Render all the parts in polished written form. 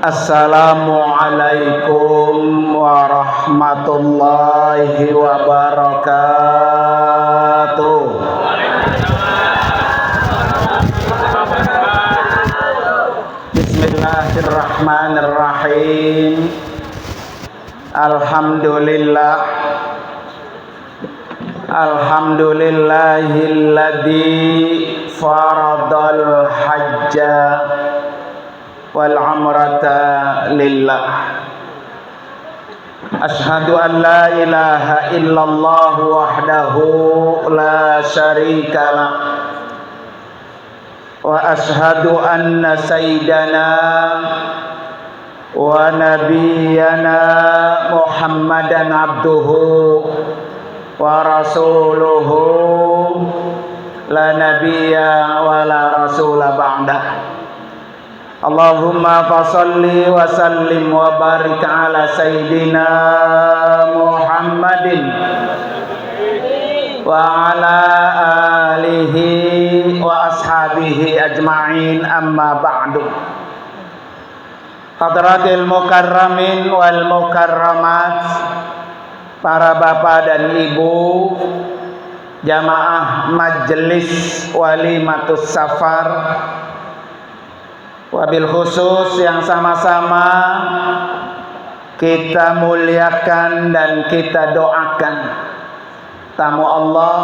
Assalamualaikum warahmatullahi wabarakatuh. Bismillahirrahmanirrahim. Alhamdulillahilladzi faradal hajja wal umrata lillah. Asyhadu an la ilaha illallah wahdahu la syarikalah wa asyhadu anna sayyidana wa nabiyyana Muhammadan abduhu wa rasuluhu la nabiyya wa la rasula ba'da. Allahumma fasalli wa sallim wa barik ala sayyidina Muhammadin wa ala alihi wa ashabihi ajma'in, amma ba'du. Hadratil mukarramin wal mukarramat, para bapak dan ibu jamaah majelis walimatus safar, wabil khusus yang sama-sama kita muliakan dan kita doakan tamu Allah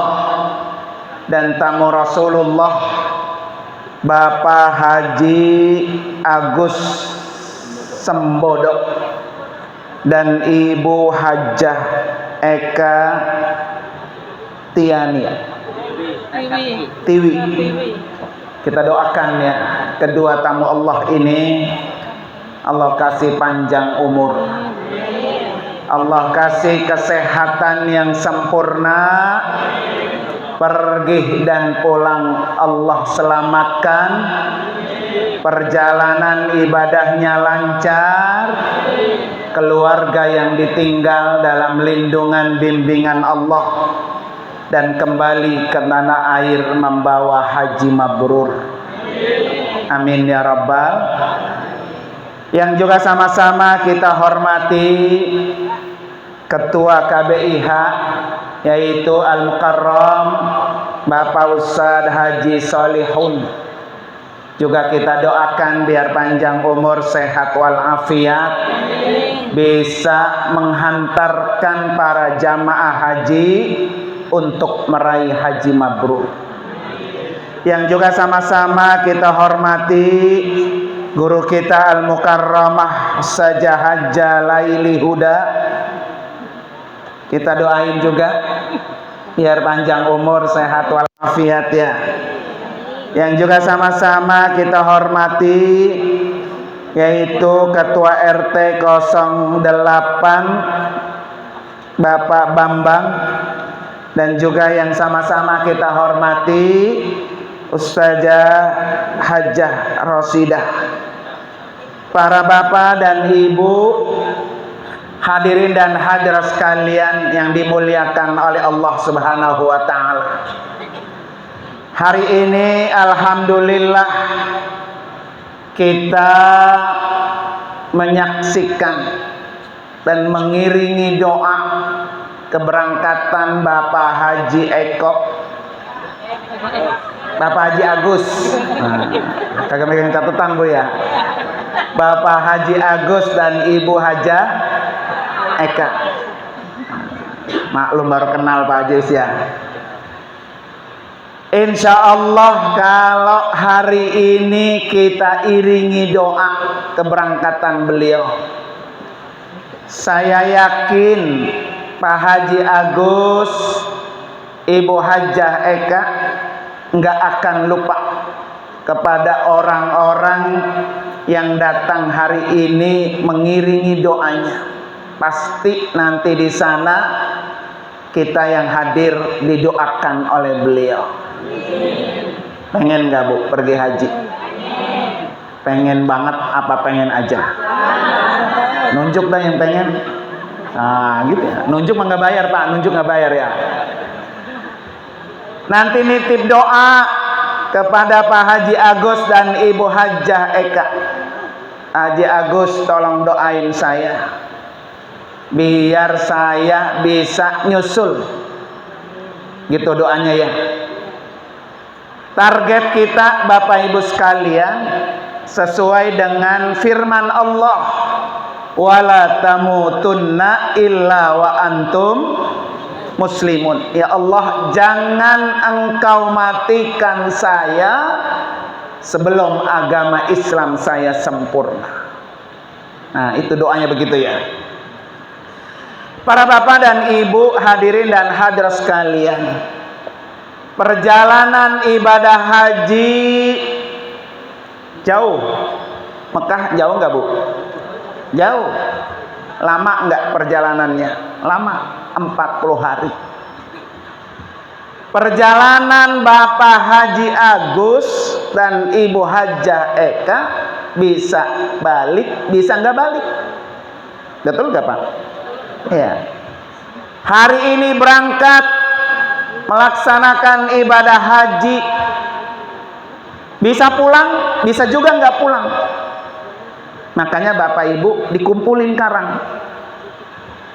dan tamu Rasulullah, Bapak Haji Agus Sembodo dan Ibu Hajah Eka Tiania Tiwi. Kita doakan ya, kedua tamu Allah ini Allah kasih panjang umur, Allah kasih kesehatan yang sempurna, pergi dan pulang Allah selamatkan, perjalanan ibadahnya lancar, keluarga yang ditinggal dalam lindungan bimbingan Allah, dan kembali ke tanah air membawa haji mabrur. Amin ya rabbal. Yang juga sama-sama kita hormati Ketua KBIH, yaitu Al-Mukarram Bapak Ustadz Haji Solihun. Juga kita doakan biar panjang umur, sehat walafiat, bisa menghantarkan para jamaah haji untuk meraih haji mabrur. Yang juga sama-sama kita hormati guru kita Al-Mukarramah Ustazah Hajjah Laili Huda. Kita doain juga biar panjang umur, sehat walafiat ya. Yang juga sama-sama kita hormati yaitu Ketua RT 08 Bapak Bambang, dan juga yang sama-sama kita hormati Ustazah Hajjah Rosidah. Para bapak dan ibu, hadirin dan hadirat sekalian yang dimuliakan oleh Allah Subhanahu wa taala. Hari ini alhamdulillah kita menyaksikan dan mengiringi doa keberangkatan Bapak Haji Bapak Haji Agus. Kagak megang catatan Bu ya. Bapak Haji Agus dan Ibu Hajah Eka. Maklum baru kenal Pak Haji ya. Insya Allah kalau hari ini kita iringi doa keberangkatan beliau, saya yakin Pak Haji Agus, Ibu Hajah Eka nggak akan lupa kepada orang-orang yang datang hari ini mengiringi doanya. Pasti nanti di sana kita yang hadir didoakan oleh beliau. Pengen nggak Bu pergi haji? Pengen banget apa pengen aja? Nunjuk dah yang pengen. Nah gitu ya. Nunjuk mah nggak bayar Pak, nunjuk nggak bayar ya. Nanti nitip doa kepada Pak Haji Agus dan Ibu Hajjah Eka. Haji Agus tolong doain saya biar saya bisa nyusul. Gitu doanya ya. Target kita Bapak Ibu sekalian sesuai dengan firman Allah, wala tamutunna illa wa antum muslimun. Ya Allah, jangan engkau matikan saya sebelum agama Islam saya sempurna. Nah, itu doanya begitu ya. Para bapak dan ibu, hadirin dan hadirat sekalian, perjalanan ibadah haji jauh. Mekah jauh nggak Bu? Jauh. Lama nggak perjalanannya? Lama, 40 hari. Perjalanan Bapak Haji Agus dan Ibu Hajah Eka bisa balik, bisa nggak balik? Betul nggak Pak? Ya. Hari ini berangkat melaksanakan ibadah haji, bisa pulang, bisa juga nggak pulang. Makanya Bapak Ibu dikumpulin karang.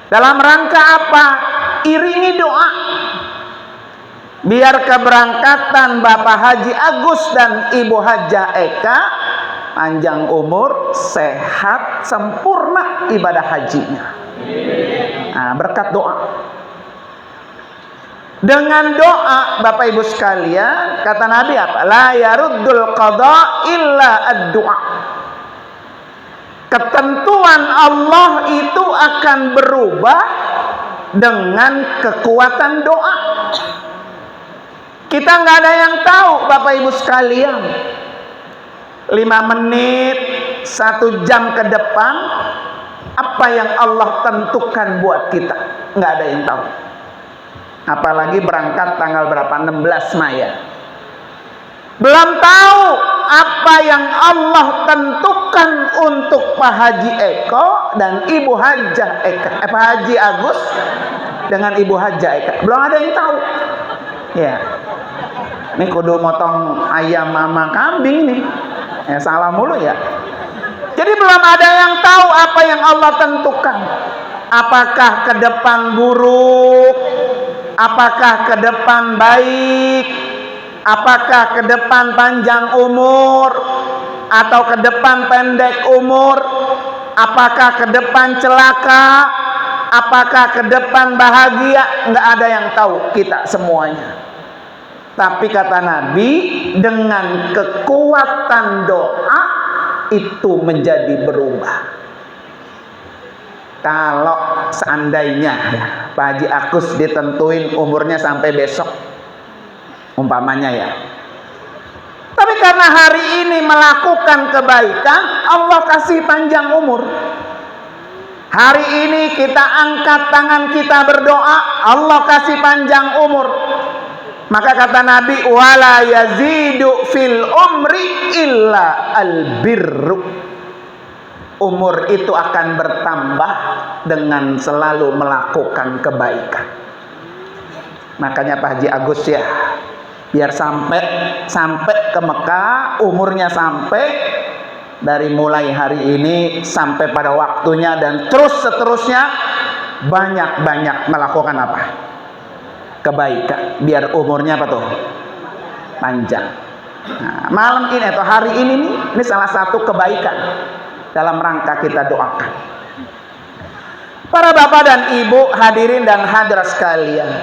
Dalam rangka apa? Iringi doa. Biar keberangkatan Bapak Haji Agus dan Ibu Hajah Eka panjang umur, sehat, sempurna ibadah hajinya. Nah, berkat doa. Dengan doa Bapak Ibu sekalian, kata Nabi apa? La yaruddul qada illa ad-du'a. Ketentuan Allah itu akan berubah dengan kekuatan doa. Kita nggak ada yang tahu Bapak Ibu sekalian, 5 menit, 1 jam ke depan, apa yang Allah tentukan buat kita, nggak ada yang tahu. Apalagi berangkat tanggal berapa? 16 Mei. Belum tahu apa yang Allah tentukan untuk Pak Haji Eko dan Ibu Hajah Eka, Pak Haji Agus dengan Ibu Hajah Eka. Belum ada yang tahu. Ya, ini kudu motong ayam sama kambing nih. Ya, salah mulu ya. Jadi belum ada yang tahu apa yang Allah tentukan. Apakah ke depan buruk? Apakah ke depan baik? Apakah ke depan panjang umur? Atau ke depan pendek umur? Apakah ke depan celaka? Apakah ke depan bahagia? Nggak ada yang tahu, kita semuanya. Tapi kata Nabi, dengan kekuatan doa itu menjadi berubah. Kalau seandainya ya, Pak Haji Agus ditentuin umurnya sampai besok, umpamanya ya. Tapi karena hari ini melakukan kebaikan, Allah kasih panjang umur. Hari ini kita angkat tangan kita berdoa, Allah kasih panjang umur. Maka kata Nabi, wala yazidu fil umri illa albirru. Umur itu akan bertambah dengan selalu melakukan kebaikan. Makanya Pak Haji Agus ya, biar sampai ke Mekah, umurnya sampai dari mulai hari ini sampai pada waktunya dan terus seterusnya, banyak-banyak melakukan apa? Kebaikan, biar umurnya apa tuh? Panjang. Nah, malam ini atau hari ini nih, ini salah satu kebaikan dalam rangka kita doakan. Para bapak dan ibu, hadirin dan hadirat sekalian,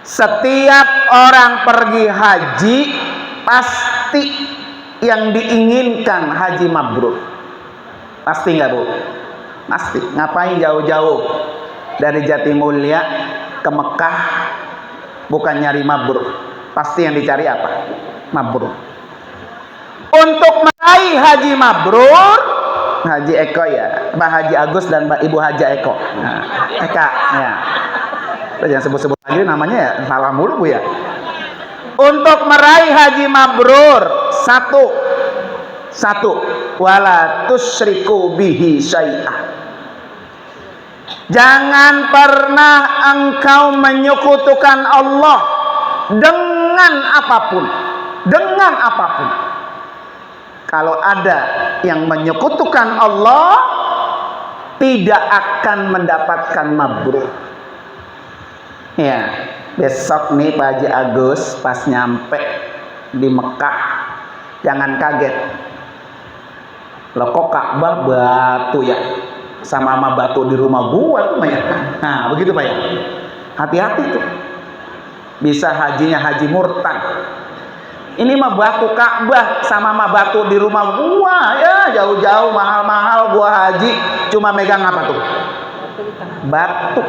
setiap orang pergi haji pasti yang diinginkan haji mabrur. Pasti nggak Bu? Pasti. Ngapain jauh-jauh dari Jatimulya ke Mekah bukan nyari mabrur? Pasti yang dicari apa? Mabrur. Untuk meraih haji mabrur, Haji Eko ya, Mbak Haji Agus dan Mbak Ibu Hajah Eko. Nah, Eka ya. Jangan sebut-sebut lagi namanya ya, salah mulu Bu ya. Untuk meraih haji mabrur, satu, wala tusyriku bihi syai'ah. Jangan pernah engkau menyekutukan Allah dengan apapun. Dengan apapun. kalau ada yang menyekutukan Allah, tidak akan mendapatkan mabrur. Ya, besok nih Pak Haji Agus pas nyampe di Mekah, jangan kaget. Loh kok Ka'bah batu ya? Sama batu di rumah gua tuh banyak. Nah, begitu Pak ya. Hati-hati tuh. Bisa hajinya haji murtad. Ini mah batu Ka'bah sama batu di rumah gua ya, jauh-jauh mahal-mahal gua haji cuma megang apa tuh? Batu.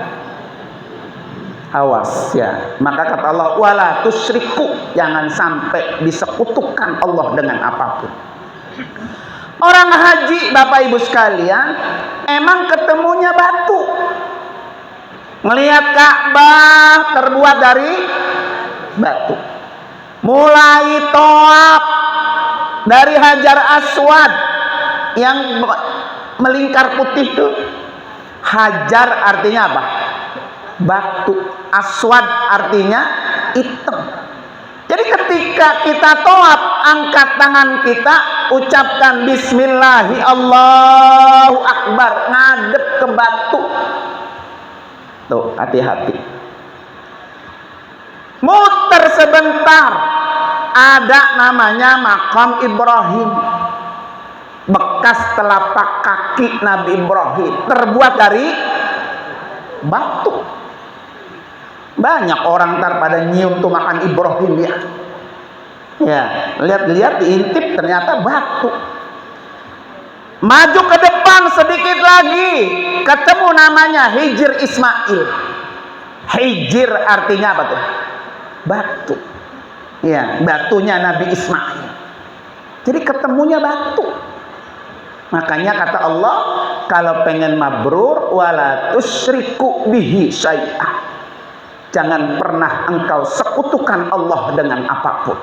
Awas ya. Maka kata Allah, wala tusyriku, jangan sampai disekutukan Allah dengan apapun. Orang haji Bapak Ibu sekalian emang ketemunya batu. Melihat Ka'bah terbuat dari batu. Mulai tawaf dari Hajar Aswad yang melingkar putih itu. Hajar artinya apa? Batu. Aswad artinya hitam. Jadi ketika kita tawaf, angkat tangan kita, ucapkan bismillahi Allahu Akbar, ngadep ke batu. Tuh, hati-hati. Muter sebentar, ada namanya makam Ibrahim, bekas telapak kaki Nabi Ibrahim, terbuat dari batu. Banyak orang ntar pada nyium tuh makan Ibrahim ya. Ya, lihat-lihat diintip ternyata batu. Maju ke depan sedikit lagi, ketemu namanya Hijr Ismail. Hijr artinya apa tuh? Batu. Ya, batunya Nabi Ismail. Jadi ketemunya batu. Makanya kata Allah, kalau pengen mabrur wala tusyriku bihi syai'ah. Jangan pernah engkau sekutukan Allah dengan apapun.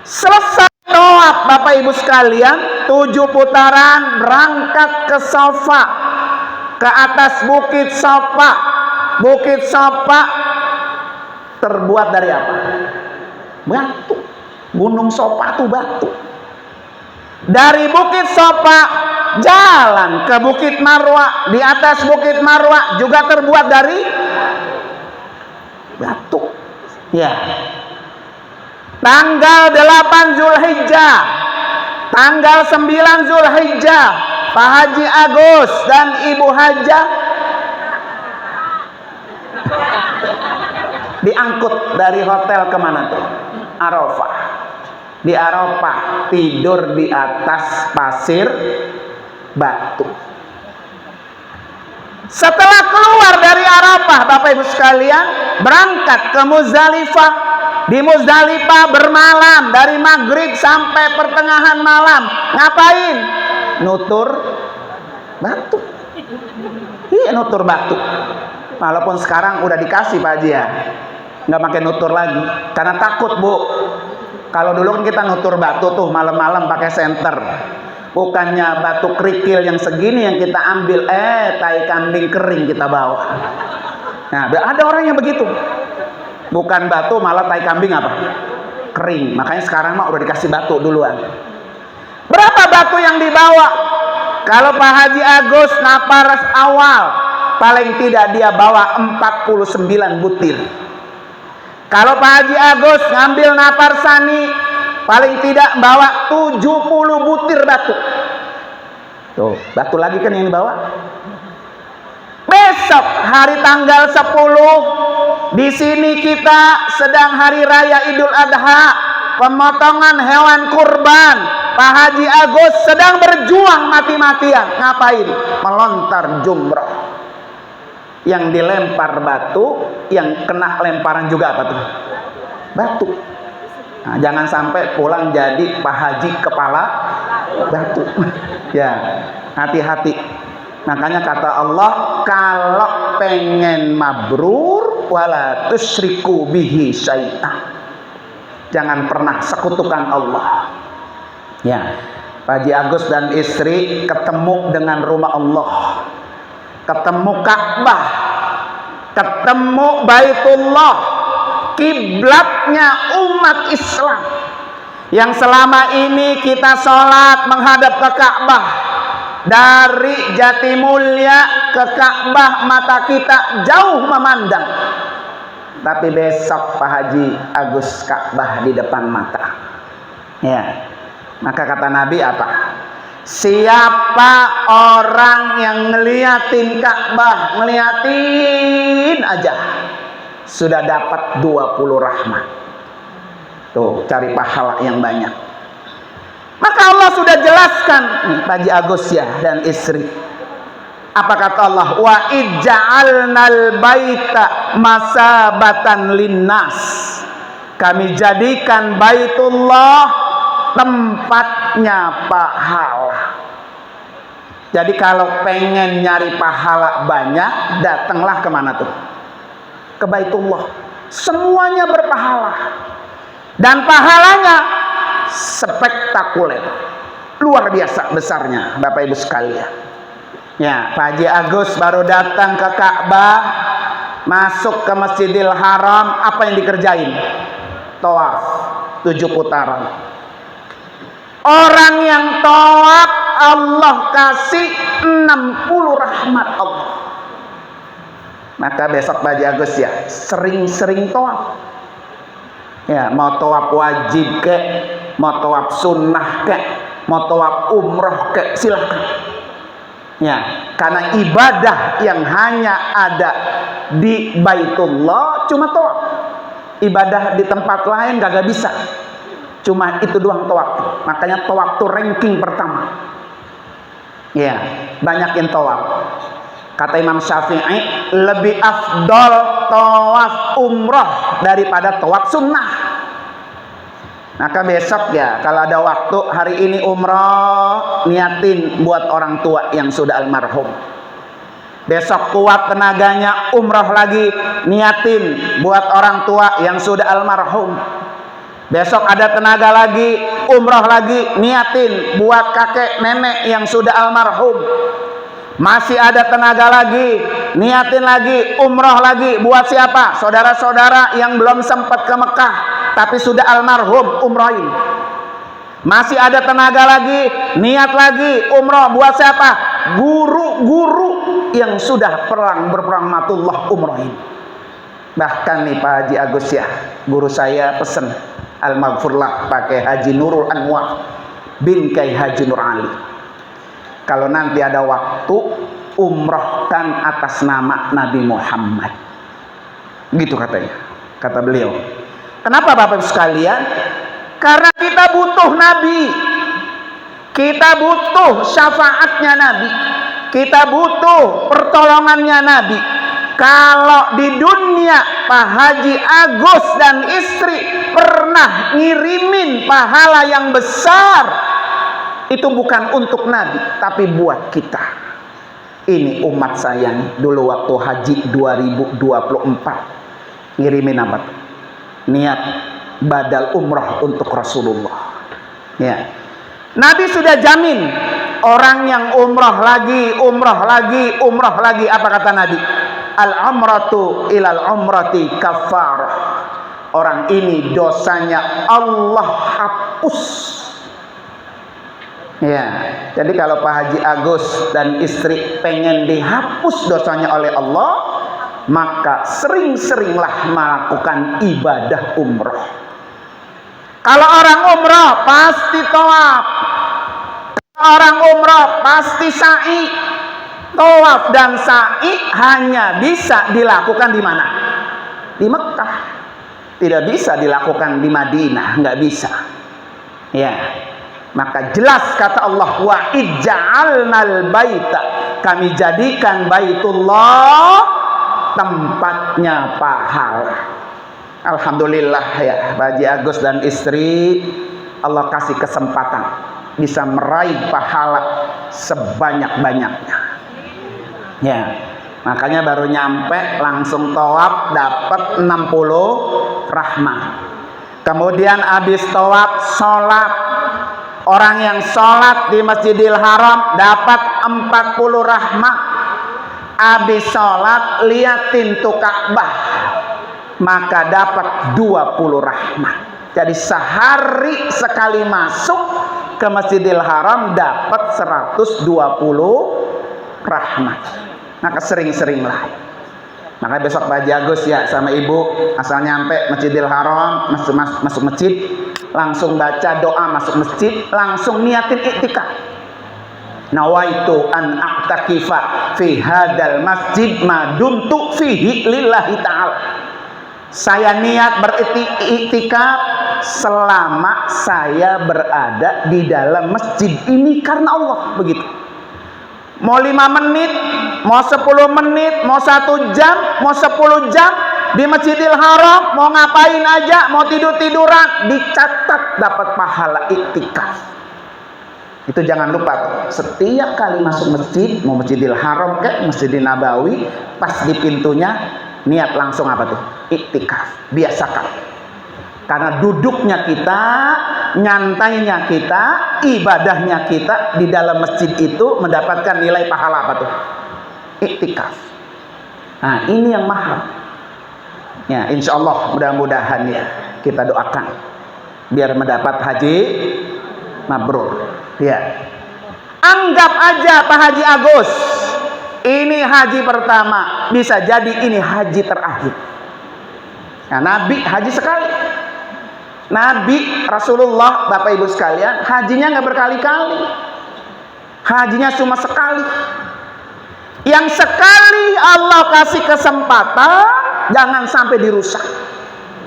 Selesai tawaf Bapak Ibu sekalian, 7 putaran, berangkat ke Safa, ke atas Bukit Safa. Bukit Safa terbuat dari apa? Batu. Gunung Safa itu batu. Dari Bukit Safa jalan ke Bukit Marwa. Di atas Bukit Marwa juga terbuat dari batu. Ya. Tanggal 8 Zulhijjah, tanggal 9 Zulhijjah, Pak Haji Agus dan Ibu Hajah diangkut dari hotel kemana tuh? Arafah. Di Arafah tidur di atas pasir batu. Setelah keluar dari Arafah, Bapak Ibu sekalian, berangkat ke Muzdalifah. Di Muzdalifah bermalam dari maghrib sampai pertengahan malam. Ngapain? Nutur batu. Iya, nutur batu. Walaupun sekarang udah dikasih Pak Haji ya, nggak pakai nutur lagi karena takut Bu. Kalau dulu kan kita nutur batu tuh malam-malam pakai senter. Bukannya batu kerikil yang segini yang kita ambil, tai kambing kering kita bawa. Nah, ada orang yang begitu. Bukan batu malah tai kambing apa? Kering. Makanya sekarang mah udah dikasih batu duluan. Berapa batu yang dibawa? Kalau Pak Haji Agus napar awal, paling tidak dia bawa 49 butir. Kalau Pak Haji Agus ngambil napar sani, paling tidak bawa 70 butir batu. Tuh, batu lagi kan yang dibawa. Besok hari tanggal 10 di sini kita sedang hari raya Idul Adha, pemotongan hewan kurban. Pak Haji Agus sedang berjuang mati-matian. Ngapain? Melontar jumrah. Yang dilempar batu, yang kena lemparan juga apa tuh? Batu. Nah, jangan sampai pulang jadi Pak Haji kepala batu. Ya, hati-hati. Makanya kata Allah, kalau pengen mabrur wala tusyriku bihi syai'ah. Jangan pernah sekutukan Allah. Ya, Pak Haji Agus dan istri ketemu dengan rumah Allah. Ketemu Ka'bah. Ketemu Baitullah. Kiblatnya umat Islam yang selama ini kita sholat menghadap ke Ka'bah, dari Jatimulya ke Ka'bah mata kita jauh memandang, tapi besok Pak Haji Agus Ka'bah di depan mata. Ya, maka kata Nabi apa? Siapa orang yang ngeliatin Ka'bah, ngeliatin aja, sudah dapat 20 rahmat. Tuh, cari pahala yang banyak. Maka Allah sudah jelaskan nih, Pak Haji Agus ya dan istri. Apa kata Allah? Wa ij'alnal baita masabatan linnas. Kami jadikan Baitullah tempatnya pahala. Jadi kalau pengen nyari pahala banyak, datanglah kemana tuh? Ke Baitullah. Semuanya berpahala. Dan pahalanya spektakuler, luar biasa besarnya, Bapak Ibu sekalian. Ya, Pak Haji Agus baru datang ke Ka'bah, masuk ke Masjidil Haram, apa yang dikerjain? Tawaf 7 putaran. Orang yang tawaf Allah kasih 60 rahmat Allah. Maka besok Pak Haji Agus ya sering-sering tawaf. Ya, mau tawaf wajib kek, mau tawaf sunnah kek, mau tawaf umroh kek, silahkan. Ya, karena ibadah yang hanya ada di Baitullah cuma tawaf. Ibadah di tempat lain gak bisa. Cuma itu doang tawaf. Makanya tawaf itu ranking pertama. Ya, banyakin tawaf. Kata Imam Syafi'i, lebih afdol tawaf umroh daripada tawaf sunnah. Maka besok ya, kalau ada waktu, hari ini umroh, niatin buat orang tua yang sudah almarhum. Besok kuat tenaganya, umroh lagi, niatin buat orang tua yang sudah almarhum. Besok ada tenaga lagi, umroh lagi, niatin buat kakek nenek yang sudah almarhum. Masih ada tenaga lagi, niatin lagi, umroh lagi, buat siapa? Saudara-saudara yang belum sempat ke Mekah tapi sudah almarhum, umrohin. Masih ada tenaga lagi, niat lagi, umroh, buat siapa? Guru-guru yang sudah berperang matullah, umrohin. Bahkan nih Pak Haji Agus ya, guru saya pesen al-maghfurlah pakai Haji Nurul Anwar bin Kai Haji Nur Ali. Kalau nanti ada waktu, umrohkan atas nama Nabi Muhammad. Gitu katanya, kata beliau. Kenapa Bapak Ibu sekalian? Karena kita butuh Nabi. Kita butuh syafaatnya Nabi. Kita butuh pertolongannya Nabi. Kalau di dunia Pak Haji Agus dan istri pernah ngirimin pahala yang besar, itu bukan untuk Nabi, tapi buat kita. Ini umat saya nih, dulu waktu haji 2024 ngirimin apa tuh? Niat badal umrah untuk Rasulullah. Ya, Nabi sudah jamin orang yang umrah lagi, umrah lagi, umrah lagi. Apa kata Nabi? Al-umratu ilal umrati kafarah. Orang ini dosanya Allah hapus. Ya, jadi kalau Pak Haji Agus dan istri pengen dihapus dosanya oleh Allah, maka sering-seringlah melakukan ibadah umroh. Kalau orang umroh pasti tawaf. Orang umroh pasti sa'i. Tawaf dan sa'i hanya bisa dilakukan di mana? Di Mekah. Tidak bisa dilakukan di Madinah, nggak bisa. Ya. Maka jelas kata Allah, wa ij'alnal baita, kami jadikan Baitullah tempatnya pahala. Alhamdulillah ya, Pak Haji Agus dan istri Allah kasih kesempatan bisa meraih pahala sebanyak-banyaknya. Ya, makanya baru nyampe langsung tawaf dapat 60 rahmat. Kemudian habis tawaf sholat. Orang yang sholat di Masjidil Haram dapat 40 rahmat. Habis sholat liatin tuh Ka'bah, maka dapat 20 rahmat. Jadi sehari sekali masuk ke Masjidil Haram dapat 120 rahmat. Maka sering-seringlah. Maka besok Pak Haji Agus ya sama ibu asal nyampe Masjidil Haram, masuk masjid, langsung baca doa masuk masjid, langsung niatin iktikaf. Nawaitu an a'takifa fi hadal masjid ma dumtu fihi lillahi ta'ala. Saya niat beriktikaf selama saya berada di dalam masjid ini karena Allah, begitu. Mau 5 menit, mau 10 menit, mau 1 jam, mau 10 jam di Masjidil Haram, mau ngapain aja, mau tidur-tiduran, dicatat dapat pahala iktikaf. Itu jangan lupa, setiap kali masuk masjid, mau Masjidil Haram ke Masjidil Nabawi, pas di pintunya niat langsung apa tuh? Iktikaf. Biasakan. Karena duduknya kita, nyantainya kita, ibadahnya kita di dalam masjid itu mendapatkan nilai pahala apa tuh? Iktikaf. Nah, ini yang mahal. Ya, insya Allah mudah-mudahan ya kita doakan biar mendapat haji mabrur. Ya. Anggap aja Pak Haji Agus, ini haji pertama, bisa jadi ini haji terakhir. Nah, Nabi haji sekali. Nabi Rasulullah, Bapak Ibu sekalian, hajinya nggak berkali-kali. Hajinya cuma sekali. Yang sekali Allah kasih kesempatan, jangan sampai dirusak.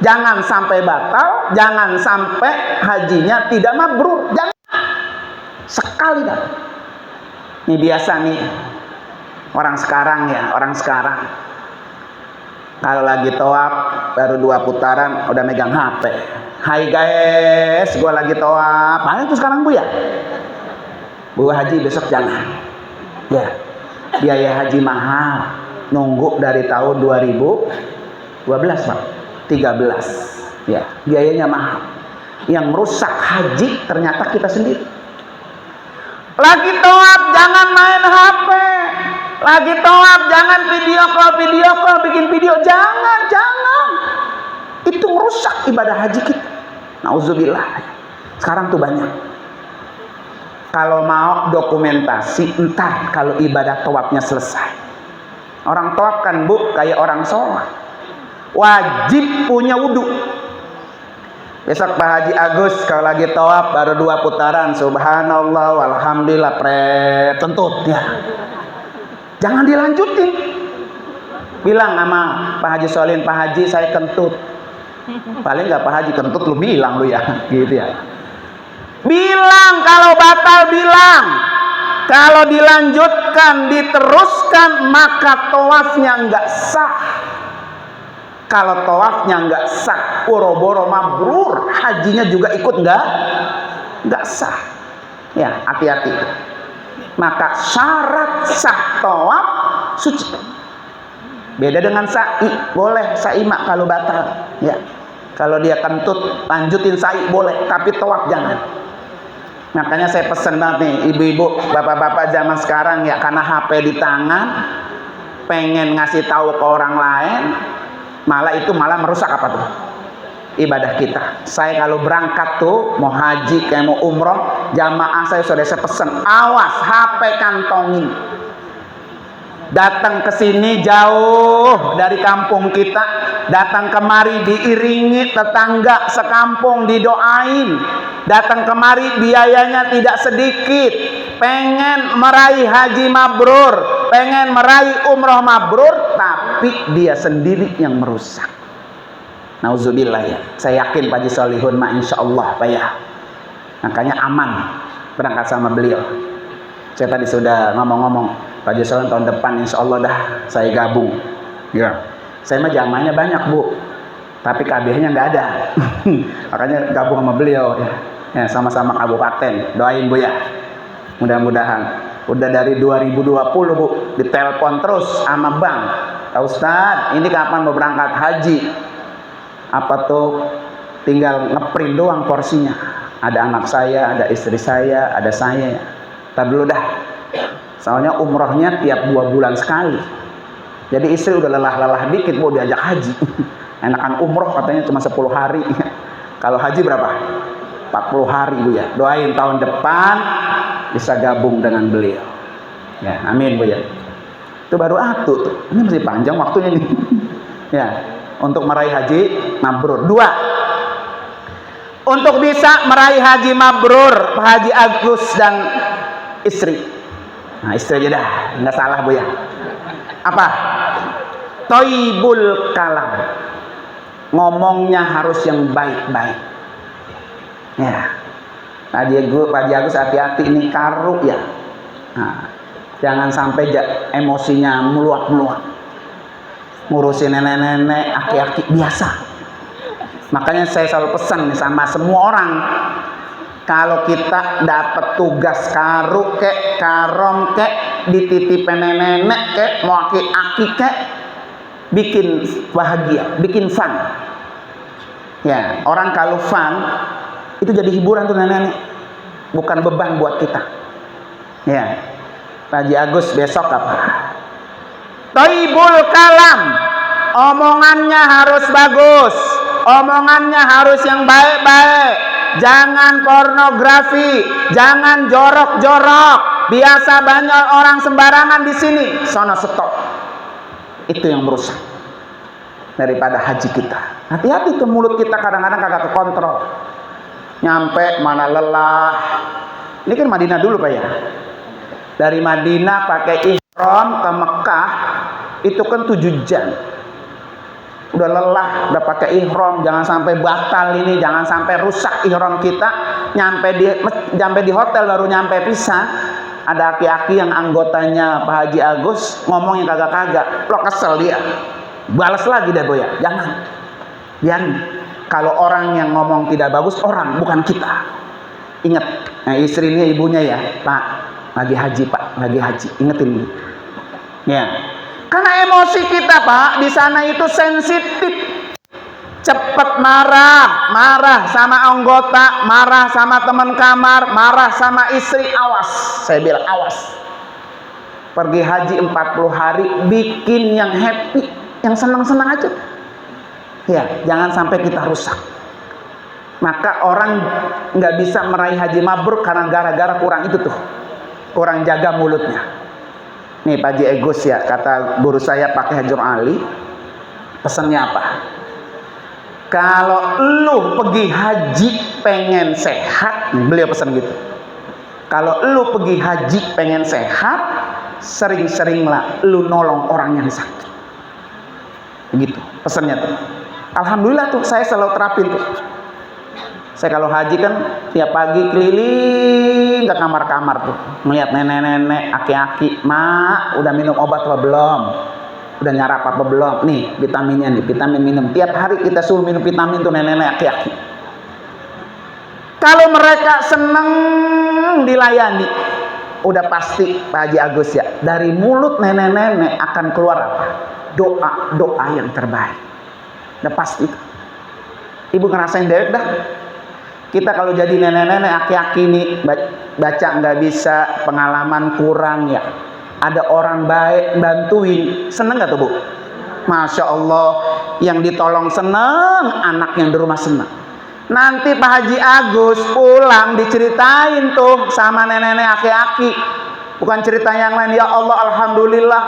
Jangan sampai batal, jangan sampai hajinya tidak mabrur. Jangan. Sekali dah. Ini biasa nih orang sekarang ya, orang sekarang kalau lagi tawaf baru 2 putaran udah megang HP. Hai guys, gua lagi tawaf. Mana itu sekarang Bu ya? Bu haji besok jangan. Ya, biaya haji mahal. Nunggu dari tahun 2012 Pak, 13. Ya, biayanya mahal. Yang merusak haji ternyata kita sendiri. Lagi tawaf jangan main HP. Lagi tawaf jangan video call, bikin video, jangan. Itu merusak ibadah haji kita. Nauzubillah. Sekarang tuh banyak. Kalau mau dokumentasi entar kalau ibadah tawafnya selesai. Orang tawaf kan Bu kayak orang sholat. Wajib punya wudu. Besok Pak Haji Agus kalau lagi tawaf baru 2 putaran, subhanallah walhamdulillah, kentut ya. Jangan dilanjutin. Bilang sama Pak Haji Solin, Pak Haji saya kentut. Paling nggak Pak Haji kentut lu bilang lu ya, gitu ya. Bilang kalau batal bilang. Kalau dilanjutkan, diteruskan maka tawafnya nggak sah. Kalau tawafnya nggak sah, boro-boro mabrur, hajinya juga ikut nggak sah. Ya, hati-hati. Maka syarat sah tawaf suci. Beda dengan sa'i, boleh sa'i mak kalau batal. Ya, kalau dia kentut, lanjutin sa'i boleh, tapi tawaf jangan. Makanya saya pesan banget nih, ibu-ibu, bapak-bapak zaman sekarang ya, karena HP di tangan, pengen ngasih tahu ke orang lain. Malah itu malah merusak apa tuh? Ibadah kita. Saya kalau berangkat tuh mau haji kayak mau umroh, jamaah saya sudah saya pesen, awas HP kantongin. Datang ke sini jauh dari kampung kita, datang kemari diiringi tetangga sekampung didoain. Datang kemari biayanya tidak sedikit. Pengen meraih haji mabrur, pengen meraih umroh mabrur, tapi dia sendiri yang merusak. Nauzubillah ya. Saya yakin Pak Haji Solihun mah insya Allah Pak ya. Makanya aman berangkat sama beliau. Saya tadi sudah ngomong-ngomong, Pak Haji Solihun tahun depan insya Allah dah saya gabung. Ya. Saya mah jamaahnya banyak Bu, tapi KB-nya nggak ada. Makanya gabung sama beliau ya. Ya, sama-sama kabupaten. Doain Bu ya. Mudah-mudahan. Udah dari 2020 Bu, ditelepon terus sama bank. Pak Ustadz, ini kapan mau berangkat haji? Apa tuh? Tinggal ngeprint doang porsinya. Ada anak saya, ada istri saya, ada saya. Ntar dulu dah. Soalnya umrohnya tiap 2 bulan sekali. Jadi istri udah lelah-lelah dikit Bu diajak haji. Enakan umroh katanya cuma 10 hari. Kalau haji berapa? 40 hari Bu ya. Doain tahun depan bisa gabung dengan beliau. Ya, amin Bu ya. Itu baru atu tuh. Ini masih panjang waktunya nih. Ya, untuk meraih haji mabrur. 2. Untuk bisa meraih haji mabrur, Haji Agus dan istri. Nah, istri aja dah, nggak salah Bu ya. Apa? Toibul kalam. Ngomongnya harus yang baik-baik. Ya, Pak Haji Agus hati-hati ini karu ya. Nah, jangan sampai emosinya meluap-meluap. Ngurusin nenek-nenek, aki-aki biasa. Makanya saya selalu pesan sama semua orang, kalau kita dapat tugas karu kek, karom kek, dititipin nenek-nenek kek, mau aki-aki kek, bikin bahagia, bikin fun. Ya, orang kalau fun itu jadi hiburan tuh nenek-nenek, bukan beban buat kita. Ya, Pak Haji Agus besok apa? Toibul kalam, omongannya harus bagus, omongannya harus yang baik-baik, jangan pornografi, jangan jorok-jorok. Biasa banyak orang sembarangan di sini, sono stop. Itu yang merusak daripada haji kita. Hati-hati tuh mulut kita kadang-kadang kagak kekontrol. Nyampe mana lelah. Ini kan Madinah dulu Pak ya. Dari Madinah pakai ihram ke Mekah itu kan 7 jam. Udah lelah, udah pakai ihram, jangan sampai batal ini, jangan sampai rusak ihram kita. Nyampe di hotel baru nyampe pisan. Ada aki-aki yang anggotanya Pak Haji Agus ngomongnya kagak-kagak, lo kesel dia, balas lagi deh Boya. Jangan, biarin. Kalau orang yang ngomong tidak bagus, orang bukan kita. Ingat, nah istrinya ibunya ya, Pak, lagi haji Pak, lagi haji, ingetin. Ya, karena emosi kita Pak di sana itu sensitif. Cepat marah sama anggota, marah sama teman kamar, marah sama istri, awas. Saya bilang awas. Pergi haji 40 hari, bikin yang happy, yang senang-senang aja. Ya, jangan sampai kita rusak. Maka orang nggak bisa meraih haji mabrur karena gara-gara kurang itu tuh, kurang jaga mulutnya. Nih Pak Haji Agus ya, kata guru saya pakai Hajar Ali, pesannya apa? Kalau lu pergi haji pengen sehat, beliau pesan gitu. Kalau lu pergi haji pengen sehat, sering-seringlah lu nolong orang yang sakit. Begitu pesannya tuh. Alhamdulillah tuh saya selalu terapin tuh. Saya kalau haji kan tiap pagi keliling ke kamar-kamar tuh, melihat nenek-nenek, aki-aki, mak udah minum obat apa belum? Udah nyarap apa belum? Nih vitaminnya nih, vitamin minum. Tiap hari kita suruh minum vitamin tuh nenek-nenek aki-aki. Kalau mereka seneng dilayani, udah pasti Pak Haji Agus ya, dari mulut nenek-nenek akan keluar apa? Doa yang terbaik. Udah pasti. Ibu ngerasain dewek dah. Kita kalau jadi nenek-nenek aki-aki nih, baca nggak bisa, pengalaman kurang ya. Ada orang baik bantuin, seneng gak tuh Bu? Masya Allah, yang ditolong seneng, anak yang di rumah seneng. Nanti Pak Haji Agus pulang diceritain tuh sama nenek-nenek aki-aki. Bukan cerita yang lain, ya Allah alhamdulillah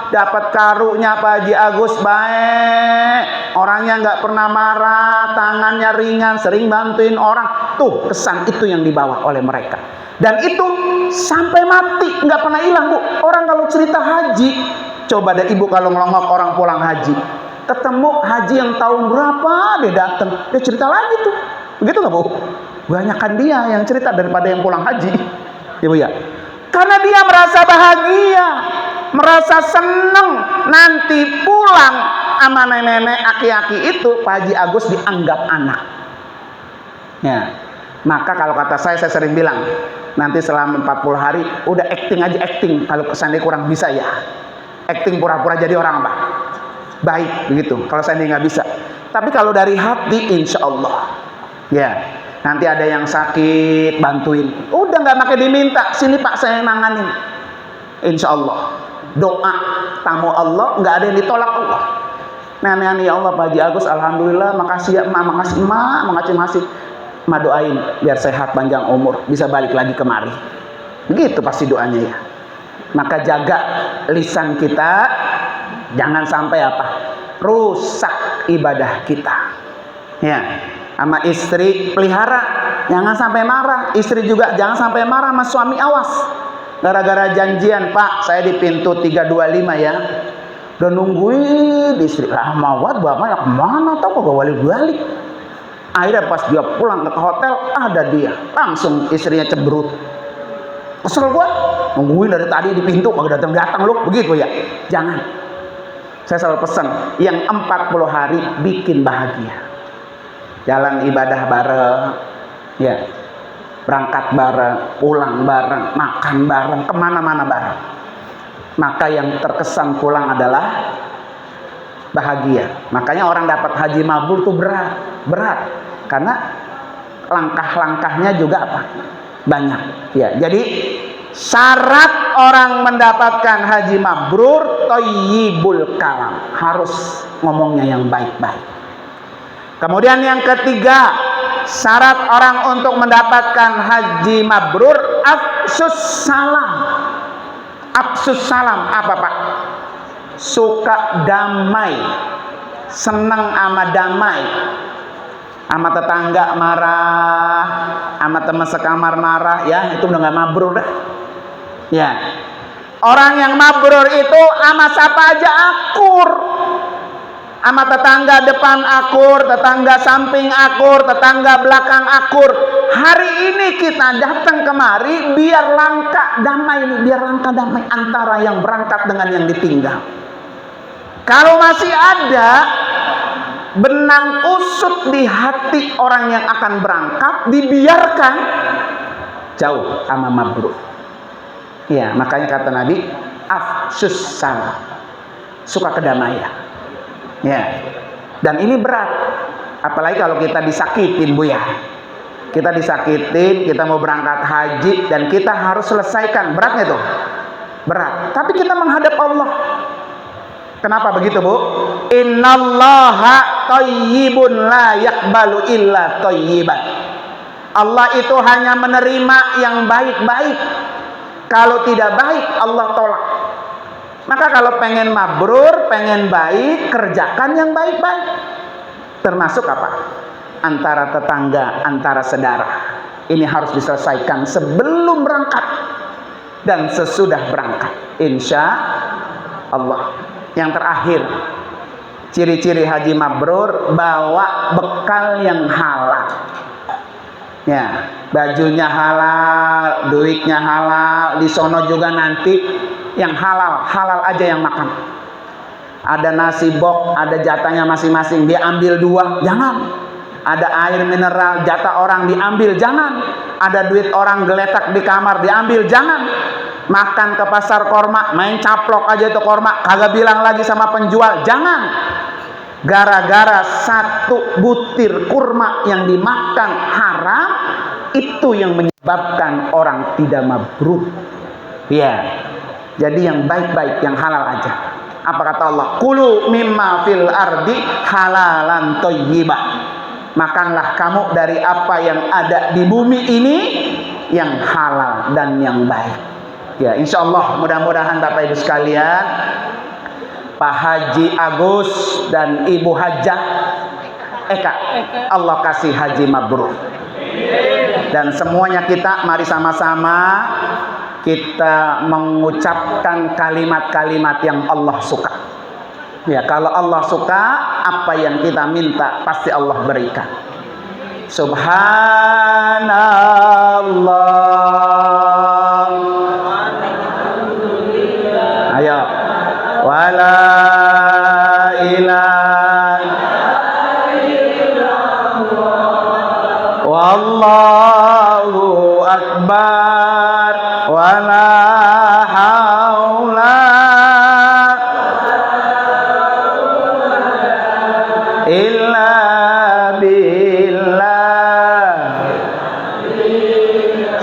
dapat karunya Pak Haji Agus baik. Orangnya nggak pernah marah, tangannya ringan, sering bantuin orang. Tuh kesan itu yang dibawa oleh mereka. Dan itu sampai mati nggak pernah hilang Bu. Orang kalau cerita haji, coba deh Ibu kalau ngelongok orang pulang haji, ketemu haji yang tahun berapa dia datang, dia cerita lagi tuh, begitu nggak Bu? Banyakan dia yang cerita daripada yang pulang haji, Ibu ya. Karena dia merasa bahagia, merasa seneng nanti pulang sama nenek aki-aki itu Pak Haji Agus dianggap anak. Ya. Maka kalau kata saya sering bilang, nanti selama 40 hari udah acting aja, acting. Kalau seandainya kurang bisa ya acting pura-pura jadi orang apa? Baik begitu. Kalau seandainya nggak bisa. Tapi kalau dari hati insya Allah ya, nanti ada yang sakit bantuin, udah nggak pakai diminta, sini Pak saya yang nanganin. Insya Allah doa tamu Allah nggak ada yang ditolak Allah. Nenek ya Allah Pak Haji Agus, alhamdulillah, makasih ya emak, makasih emak, makasih. Emak doain biar sehat panjang umur, bisa balik lagi kemari. Begitu pasti doanya ya. Maka jaga lisan kita, jangan sampai apa? Rusak ibadah kita. Ya, sama istri pelihara, jangan sampai marah. Istri juga jangan sampai marah sama suami, awas. Gara-gara janjian, Pak, saya di pintu 325 ya. Udah nungguin istri, lama banget, bapaknya kemana, tau kok gak balik-balik. Akhirnya pas dia pulang ke hotel, ada dia, langsung istrinya cemberut. Kesel gua, nungguin dari tadi di pintu, kagak datang-datang lu, begitu ya. Jangan. Saya selalu pesan, yang 40 hari bikin bahagia. Jalan ibadah bareng, ya, berangkat bareng, pulang bareng, makan bareng, kemana-mana bareng. Maka yang terkesan pulang adalah bahagia. Makanya orang dapat haji mabrur itu berat, karena langkah-langkahnya juga apa? Banyak. Ya, jadi syarat orang mendapatkan haji mabrur thayyibul kalam, harus ngomongnya yang baik-baik. Kemudian yang ketiga, syarat orang untuk mendapatkan haji mabrur afsus salam. Afsus salam apa Pak? Suka damai, senang sama damai. Sama tetangga marah, sama teman sekamar marah, ya itu udah gak mabrur dah. Ya, orang yang mabrur itu sama siapa aja akur. Sama tetangga depan akur, tetangga samping akur, tetangga belakang akur. Hari ini kita datang kemari biar langka damai, biar langka damai antara yang berangkat dengan yang ditinggal. Kalau masih ada benang kusut di hati orang yang akan berangkat, dibiarkan, jauh sama mabrur. Ya, makanya kata Nabi, afsus salam, suka kedamaian. Ya, dan ini berat, apalagi kalau kita disakitin, Bu ya. Kita disakitin, kita mau berangkat haji dan kita harus selesaikan, beratnya tuh, berat. Tapi kita menghadap Allah. Kenapa begitu, Bu? Innallaha thayyibun la yaqbalu illa thayyiban. Allah itu hanya menerima yang baik-baik. Kalau tidak baik, Allah tolak. Maka kalau pengen mabrur, pengen baik, kerjakan yang baik-baik. Termasuk apa? Antara tetangga, antara saudara. Ini harus diselesaikan sebelum berangkat dan sesudah berangkat. Insya Allah. Yang terakhir, ciri-ciri haji mabrur, bawa bekal yang halal. Ya, bajunya halal, duitnya halal, di sono juga nanti yang halal, halal aja yang makan. Ada nasi bok, ada jatahnya masing-masing, dia ambil 2, jangan. Ada air mineral, jatah orang diambil, jangan. Ada duit orang geletak di kamar, diambil, jangan. Makan ke pasar korma, main caplok aja itu korma, kagak bilang lagi sama penjual, jangan. Gara-gara 1 butir kurma yang dimakan haram, itu yang menyebabkan orang tidak mabrur. Ya, jadi yang baik-baik, yang halal aja. Apa kata Allah? Kulu mimma fil ardi halalan thayyibah. Makanlah kamu dari apa yang ada di bumi ini yang halal dan yang baik. Ya, insya Allah mudah-mudahan Bapak Ibu sekalian, Pak Haji Agus dan Ibu Hajah Eka, Allah kasih haji mabrur. Dan semuanya kita mari sama-sama kita mengucapkan kalimat-kalimat yang Allah suka. Ya, kalau Allah suka, apa yang kita minta pasti Allah berikan. Subhanallah. Ayo. Wala ilaha illallah. Wallahu akbar. Wala haula illa billah.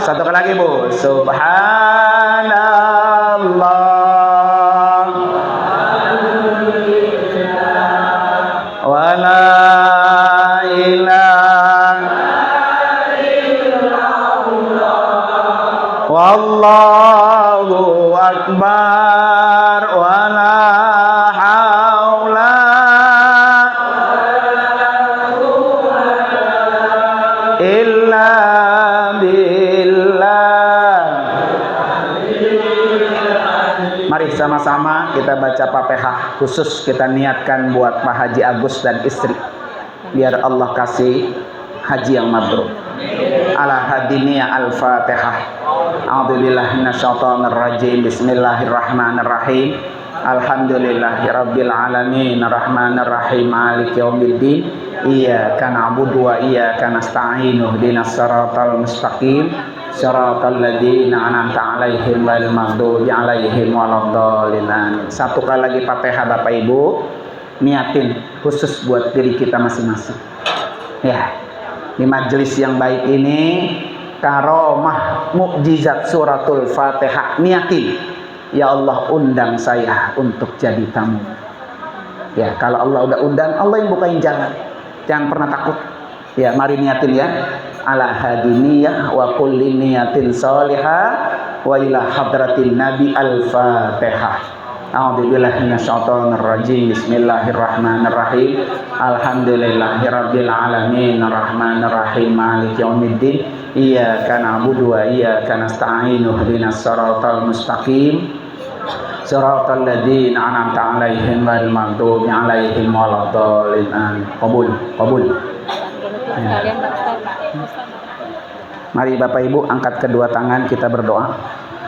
Satu kali lagi, Bu. Subhanallah. Wallahu akbar wala haula illa billah. Mari sama-sama kita baca Fatihah, khusus kita niatkan buat Pak Haji Agus dan istri, biar Allah kasih haji yang mabrur. Ala hadiniya al-Fatihah. A'udzubillahi minasyaitonir rajim. Bismillahirrahmanirrahim. Alhamdulillahirabbil alamin, arrahmanir rahim, maliki yaumiddin. Iyyaka na'budu wa iyyaka nasta'in. Ihdinas siratal mustaqim. Siratal ladzina an'amta 'alaihim ghairil maghdubi 'alaihim waladdallin. Satu kali lagi Fatihah Bapak Ibu. Niatin khusus buat diri kita masing-masing. Ya. Di majelis yang baik ini karomah mukjizat suratul Fatihah. Niatin, ya Allah undang saya untuk jadi tamu. Ya, kalau Allah udah undang, Allah yang bukain jalan. Jangan pernah takut. Ya, mari niatin ya. Ala hadiniyah wa kulli niyatin salihah wa ila hadratin nabi al-Fatihah. A'udzubillahi minasyaitonir rajim. Bismillahirrahmanirrahim. Alhamdulillahirabbil alamin, arrahmanir rahim, maliki yaumiddin. Iyyaka na'budu wa iyyaka nasta'in. Ihdinas siratal mustaqim. Siratal ladzina an'amta 'alaihim ghairil maghdubi 'alaihim waladdallin. Qabul. Ya. Mari Bapak Ibu angkat kedua tangan, kita berdoa.